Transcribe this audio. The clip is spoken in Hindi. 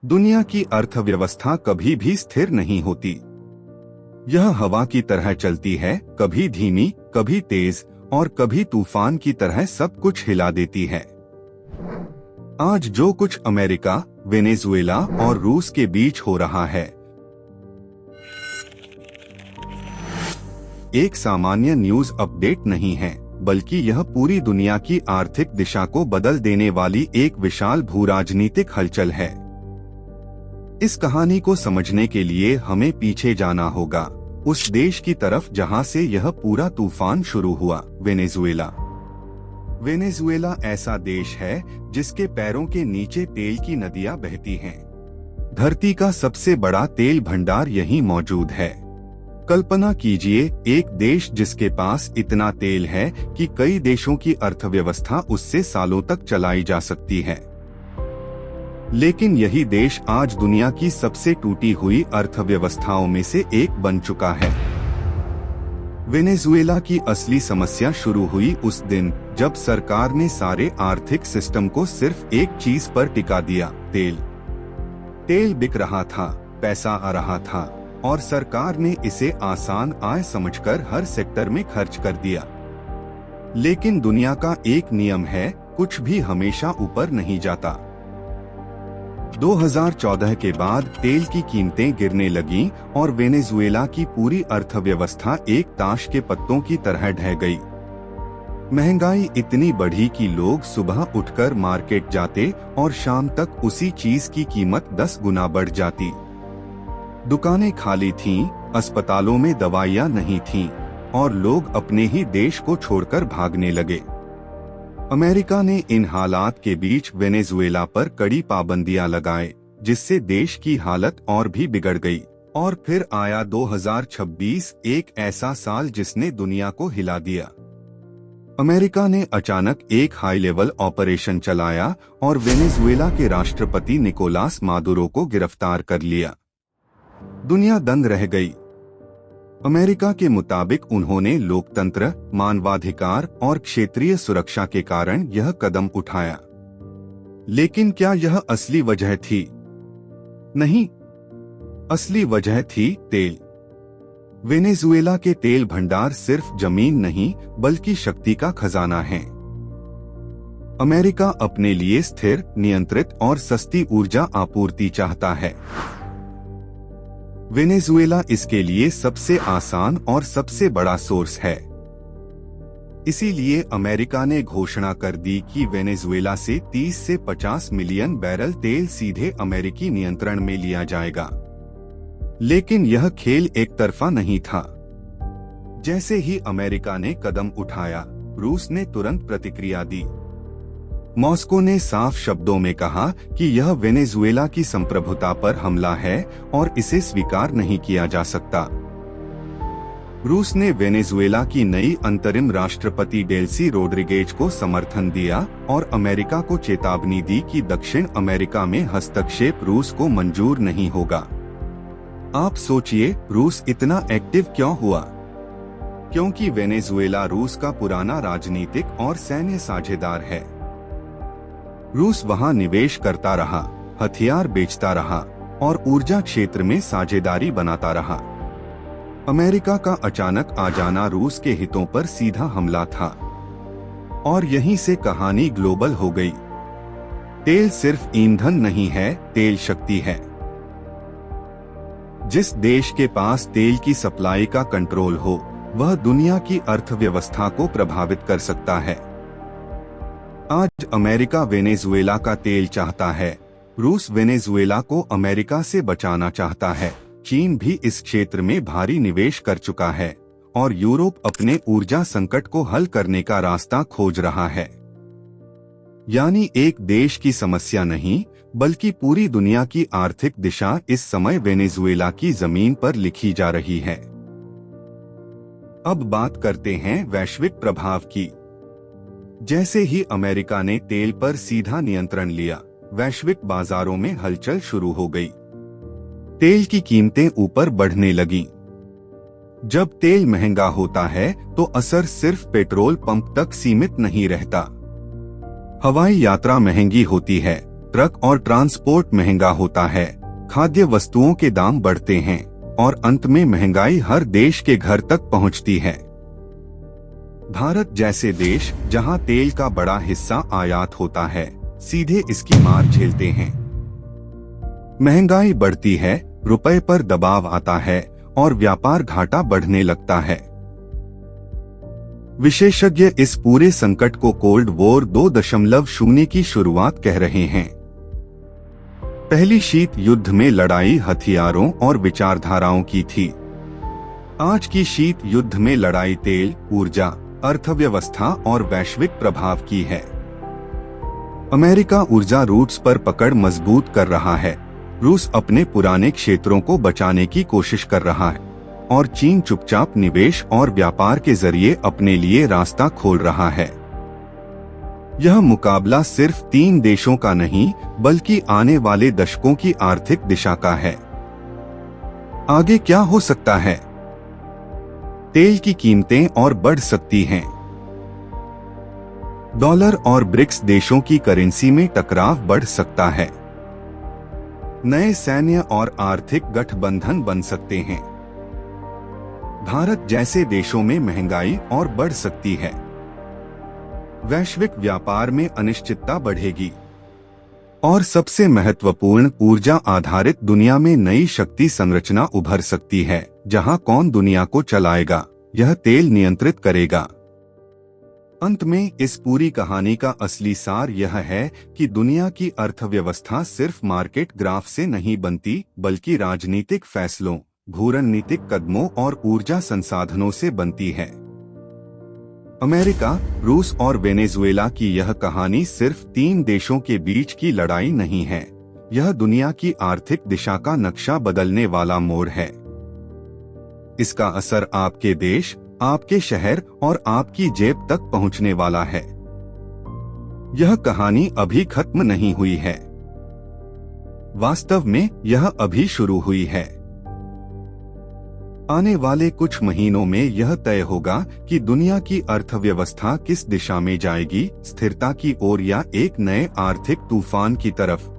दुनिया की अर्थव्यवस्था कभी भी स्थिर नहीं होती। यह हवा की तरह चलती है, कभी धीमी, कभी तेज और कभी तूफान की तरह सब कुछ हिला देती है। आज जो कुछ अमेरिका, वेनेजुएला और रूस के बीच हो रहा है, एक सामान्य न्यूज अपडेट नहीं है, बल्कि यह पूरी दुनिया की आर्थिक दिशा को बदल देने वाली एक विशाल भूराजनीतिक हलचल है। इस कहानी को समझने के लिए हमें पीछे जाना होगा, उस देश की तरफ जहां से यह पूरा तूफान शुरू हुआ, वेनेजुएला। वेनेजुएला ऐसा देश है जिसके पैरों के नीचे तेल की नदियां बहती हैं। धरती का सबसे बड़ा तेल भंडार यहीं मौजूद है। कल्पना कीजिए, एक देश जिसके पास इतना तेल है कि कई देशों की अर्थव्यवस्था उससे सालों तक चलाई जा सकती है। लेकिन यही देश आज दुनिया की सबसे टूटी हुई अर्थव्यवस्थाओं में से एक बन चुका है। वेनेजुएला की असली समस्या शुरू हुई उस दिन जब सरकार ने सारे आर्थिक सिस्टम को सिर्फ एक चीज पर टिका दिया, तेल। तेल बिक रहा था, पैसा आ रहा था और सरकार ने इसे आसान आय समझकर हर सेक्टर में खर्च कर दिया। लेकिन दुनिया का एक नियम है, कुछ भी हमेशा ऊपर नहीं जाता। 2014 के बाद तेल की कीमतें गिरने लगीं और वेनेजुएला की पूरी अर्थव्यवस्था एक ताश के पत्तों की तरह ढह गई। महंगाई इतनी बढ़ी कि लोग सुबह उठकर मार्केट जाते और शाम तक उसी चीज की कीमत 10 गुना बढ़ जाती। दुकानें खाली थीं, अस्पतालों में दवाइयां नहीं थीं और लोग अपने ही देश को छोड़कर भागने लगे। अमेरिका ने इन हालात के बीच वेनेजुएला पर कड़ी पाबंदियां लगाए, जिससे देश की हालत और भी बिगड़ गई। और फिर आया 2026, एक ऐसा साल जिसने दुनिया को हिला दिया। अमेरिका ने अचानक एक हाई लेवल ऑपरेशन चलाया और वेनेजुएला के राष्ट्रपति निकोलास मादुरो को गिरफ्तार कर लिया। दुनिया दंग रह गई। अमेरिका के मुताबिक उन्होंने लोकतंत्र, मानवाधिकार और क्षेत्रीय सुरक्षा के कारण यह कदम उठाया। लेकिन क्या यह असली वजह थी? नहीं, असली वजह थी तेल। वेनेजुएला के तेल भंडार सिर्फ जमीन नहीं, बल्कि शक्ति का खजाना है। अमेरिका अपने लिए स्थिर, नियंत्रित और सस्ती ऊर्जा आपूर्ति चाहता है। वेनेजुएला इसके लिए सबसे आसान और सबसे बड़ा सोर्स है। इसीलिए अमेरिका ने घोषणा कर दी कि वेनेजुएला से 30 से 50 मिलियन बैरल तेल सीधे अमेरिकी नियंत्रण में लिया जाएगा। लेकिन यह खेल एक तरफा नहीं था। जैसे ही अमेरिका ने कदम उठाया, रूस ने तुरंत प्रतिक्रिया दी। मॉस्को ने साफ शब्दों में कहा कि यह वेनेजुएला की संप्रभुता पर हमला है और इसे स्वीकार नहीं किया जा सकता। रूस ने वेनेजुएला की नई अंतरिम राष्ट्रपति डेल्सी रोड्रिगेज को समर्थन दिया और अमेरिका को चेतावनी दी कि दक्षिण अमेरिका में हस्तक्षेप रूस को मंजूर नहीं होगा। आप सोचिए, रूस इतना एक्टिव क्यों हुआ? क्योंकि वेनेजुएला रूस का पुराना राजनीतिक और सैन्य साझेदार है। रूस वहां निवेश करता रहा, हथियार बेचता रहा और ऊर्जा क्षेत्र में साझेदारी बनाता रहा। अमेरिका का अचानक आ जाना रूस के हितों पर सीधा हमला था और यहीं से कहानी ग्लोबल हो गई। तेल सिर्फ ईंधन नहीं है, तेल शक्ति है। जिस देश के पास तेल की सप्लाई का कंट्रोल हो, वह दुनिया की अर्थव्यवस्था को प्रभावित कर सकता है। आज अमेरिका वेनेजुएला का तेल चाहता है, रूस वेनेजुएला को अमेरिका से बचाना चाहता है, चीन भी इस क्षेत्र में भारी निवेश कर चुका है और यूरोप अपने ऊर्जा संकट को हल करने का रास्ता खोज रहा है। यानी एक देश की समस्या नहीं, बल्कि पूरी दुनिया की आर्थिक दिशा इस समय वेनेजुएला की जमीन पर लिखी जा रही है। अब बात करते हैं वैश्विक प्रभाव की। जैसे ही अमेरिका ने तेल पर सीधा नियंत्रण लिया, वैश्विक बाजारों में हलचल शुरू हो गई। तेल की कीमतें ऊपर बढ़ने लगीं। जब तेल महंगा होता है तो असर सिर्फ पेट्रोल पंप तक सीमित नहीं रहता। हवाई यात्रा महंगी होती है, ट्रक और ट्रांसपोर्ट महंगा होता है, खाद्य वस्तुओं के दाम बढ़ते हैं और अंत में महंगाई हर देश के घर तक पहुंचती है। भारत जैसे देश जहां तेल का बड़ा हिस्सा आयात होता है, सीधे इसकी मार झेलते हैं। महंगाई बढ़ती है, रुपए पर दबाव आता है और व्यापार घाटा बढ़ने लगता है। विशेषज्ञ इस पूरे संकट को कोल्ड वॉर 2.0 की शुरुआत कह रहे हैं। पहली शीत युद्ध में लड़ाई हथियारों और विचारधाराओं की थी। आज की शीत युद्ध में लड़ाई तेल, ऊर्जा, अर्थव्यवस्था और वैश्विक प्रभाव की है। अमेरिका ऊर्जा रूट्स पर पकड़ मजबूत कर रहा है, रूस अपने पुराने क्षेत्रों को बचाने की कोशिश कर रहा है और चीन चुपचाप निवेश और व्यापार के जरिए अपने लिए रास्ता खोल रहा है। यह मुकाबला सिर्फ 3 देशों का नहीं, बल्कि आने वाले दशकों की आर्थिक दिशा का है। आगे क्या हो सकता है? तेल की कीमतें और बढ़ सकती हैं। डॉलर और ब्रिक्स देशों की करेंसी में टकराव बढ़ सकता है। नए सैन्य और आर्थिक गठबंधन बन सकते हैं। भारत जैसे देशों में महंगाई और बढ़ सकती है। वैश्विक व्यापार में अनिश्चितता बढ़ेगी और सबसे महत्वपूर्ण, ऊर्जा आधारित दुनिया में नई शक्ति संरचना उभर सकती है, जहां कौन दुनिया को चलाएगा, यह तेल नियंत्रित करेगा। अंत में इस पूरी कहानी का असली सार यह है कि दुनिया की अर्थव्यवस्था सिर्फ मार्केट ग्राफ से नहीं बनती, बल्कि राजनीतिक फैसलों, भूरणनीतिक कदमों और ऊर्जा संसाधनों से बनती है। अमेरिका, रूस और वेनेजुएला की यह कहानी सिर्फ 3 देशों के बीच की लड़ाई नहीं है, यह दुनिया की आर्थिक दिशा का नक्शा बदलने वाला मोड़ है। इसका असर आपके देश, आपके शहर और आपकी जेब तक पहुंचने वाला है। यह कहानी अभी खत्म नहीं हुई है। वास्तव में यह अभी शुरू हुई है। आने वाले कुछ महीनों में यह तय होगा कि दुनिया की अर्थव्यवस्था किस दिशा में जाएगी, स्थिरता की ओर या एक नए आर्थिक तूफान की तरफ।